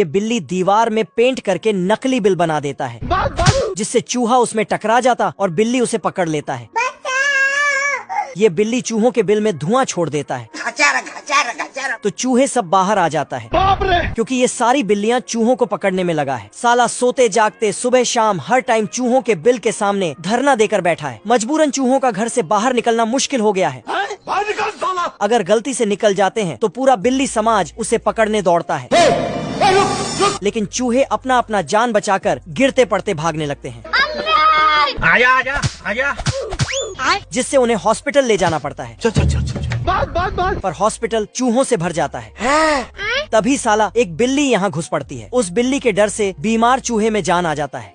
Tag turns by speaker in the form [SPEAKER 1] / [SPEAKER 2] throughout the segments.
[SPEAKER 1] ये बिल्ली दीवार में पेंट करके नकली बिल बना देता है, जिससे चूहा उसमें टकरा जाता और बिल्ली उसे पकड़ लेता है। ये बिल्ली चूहों के बिल में धुआं छोड़ देता है, तो चूहे सब बाहर आ जाता है, क्योंकि ये सारी बिल्लियां चूहों को पकड़ने में लगा है। साला सोते जागते सुबह शाम हर टाइम चूहों के बिल के सामने धरना देकर बैठा है। मजबूरन चूहों का घर से बाहर निकलना मुश्किल हो गया है। अगर गलती से निकल जाते हैं तो पूरा बिल्ली समाज उसे पकड़ने दौड़ता है, लेकिन चूहे अपना अपना जान बचाकर गिरते पड़ते भागने लगते हैं।
[SPEAKER 2] आजा आजा आजा,
[SPEAKER 1] जिससे उन्हें हॉस्पिटल ले जाना पड़ता है। पर हॉस्पिटल चूहों से भर जाता है। तभी साला एक बिल्ली यहाँ घुस पड़ती है। उस बिल्ली के डर से बीमार चूहे में जान आ जाता है।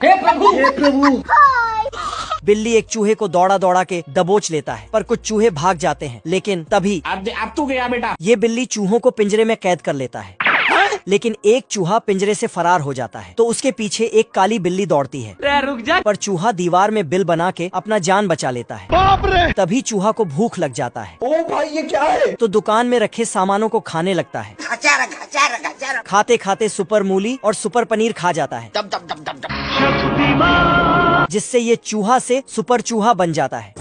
[SPEAKER 1] बिल्ली एक चूहे को दौड़ा दौड़ा के दबोच लेता है, पर कुछ चूहे भाग जाते हैं। लेकिन तभी
[SPEAKER 2] अब तू गया बेटा।
[SPEAKER 1] ये बिल्ली चूहों को पिंजरे में कैद कर लेता है, लेकिन एक चूहा पिंजरे से फरार हो जाता है, तो उसके पीछे एक काली बिल्ली दौड़ती है।
[SPEAKER 2] रुक जा।
[SPEAKER 1] पर चूहा दीवार में बिल बना के अपना जान बचा लेता है। तभी चूहा को भूख लग जाता है।
[SPEAKER 3] ओ भाई ये क्या है?
[SPEAKER 1] तो दुकान में रखे सामानों को खाने लगता है। खाते खाते सुपर मूली और सुपर पनीर खा जाता है, जिससे ये चूहा से सुपर चूहा बन जाता है।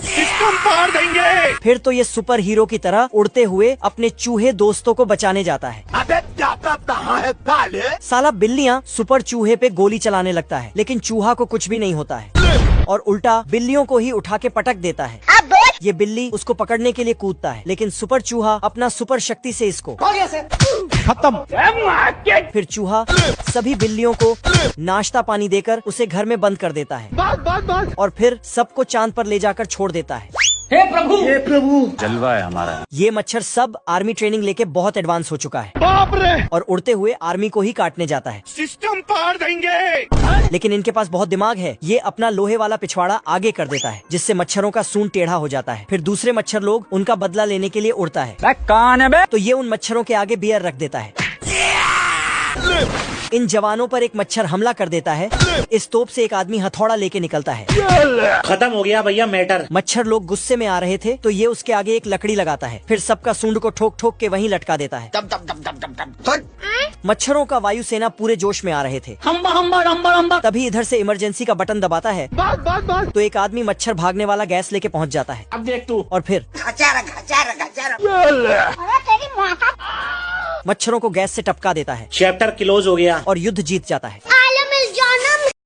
[SPEAKER 2] मार देंगे।
[SPEAKER 1] फिर तो ये सुपर हीरो की तरह उड़ते हुए अपने चूहे दोस्तों को बचाने जाता है।
[SPEAKER 3] अबे जाता कहाँ है साले?
[SPEAKER 1] साला बिल्लियाँ सुपर चूहे पे गोली चलाने लगता है, लेकिन चूहा को कुछ भी नहीं होता है और उल्टा बिल्लियों को ही उठा के पटक देता है। ये बिल्ली उसको पकड़ने के लिए कूदता है, लेकिन सुपर चूहा अपना सुपर शक्ति से इसको
[SPEAKER 3] खत्म।
[SPEAKER 1] फिर चूहा सभी बिल्लियों को नाश्ता पानी देकर उसे घर में बंद कर देता है और फिर सबको चांद पर ले जाकर छोड़ देता है।
[SPEAKER 2] हे प्रभु,
[SPEAKER 3] हे प्रभु,
[SPEAKER 4] जलवा है हमारा।
[SPEAKER 1] ये मच्छर सब आर्मी ट्रेनिंग लेके बहुत एडवांस हो चुका है
[SPEAKER 3] बाप रे,
[SPEAKER 1] और उड़ते हुए आर्मी को ही काटने जाता है।
[SPEAKER 2] सिस्टम पार देंगे।
[SPEAKER 1] लेकिन इनके पास बहुत दिमाग है। ये अपना लोहे वाला पिछवाड़ा आगे कर देता है, जिससे मच्छरों का सूंड टेढ़ा हो जाता है। फिर दूसरे मच्छर लोग उनका बदला लेने के लिए उड़ता है,
[SPEAKER 2] कौन है बे?
[SPEAKER 1] तो ये उन मच्छरों के आगे बियर रख देता है। इन जवानों पर एक मच्छर हमला कर देता है। इस तोप से एक आदमी हथौड़ा लेके निकलता है।
[SPEAKER 2] खत्म हो गया भैया मैटर।
[SPEAKER 1] मच्छर लोग गुस्से में आ रहे थे, तो ये उसके आगे एक लकड़ी लगाता है। फिर सबका सूंड को ठोक ठोक के वहीं लटका देता है। मच्छरों का वायुसेना पूरे जोश में आ रहे थे। तभी इधर से इमरजेंसी का बटन दबाता है, तो एक आदमी मच्छर भागने वाला गैस लेके पहुंच जाता है।
[SPEAKER 2] अब देख तू।
[SPEAKER 1] और फिर मच्छरों को गैस से टपका देता है
[SPEAKER 2] चैप्टर क्लोज हो गया।
[SPEAKER 1] और युद्ध जीत जाता है।